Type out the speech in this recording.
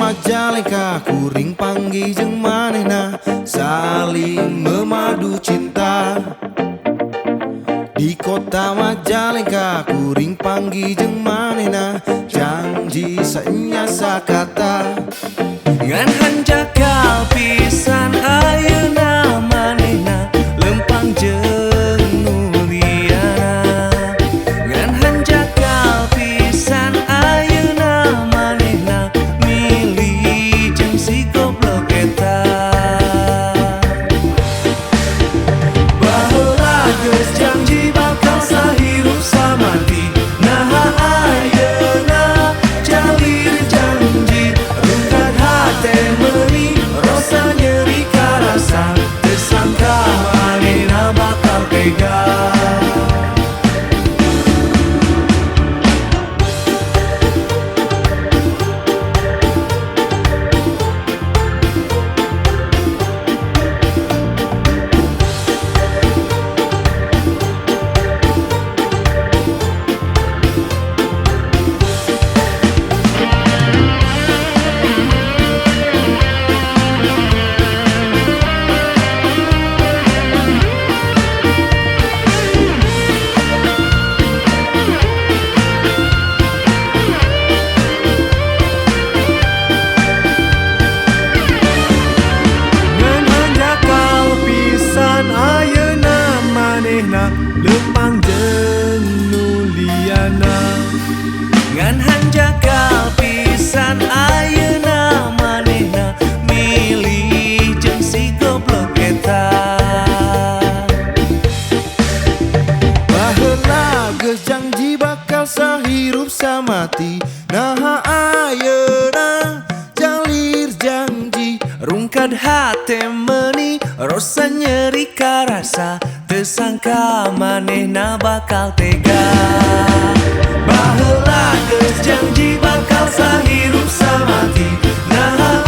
Majalengka kuring panggi jeung manehna saling memadu cinta. Di kota Majalengka kuring panggi jeung manehna janji sanya sakata. Ngan hanjakal pisan ayeuna manehna lempang jeung nuliana. Ngan hanjakal pisan ayeuna manehna milih jeung si goblok eta. Baheula geus janji bakal sahirup samati, naha ayeuna jalir janji rungkat hate meuni rasa nyeri karasa, teu sangka manehna bakal tega. Lempang jeung nuliana. Ngan hanjakal pisan ayeuna manehna milih jeung si goblok eta. Baheula geus janji bakal sahirup samati, naha ayeuna jalir janji Rungkad hate meuni rasa nyeri karasa, teu sangka manehna bakal tega. Baheula geus janji bakal sahirup samati, naha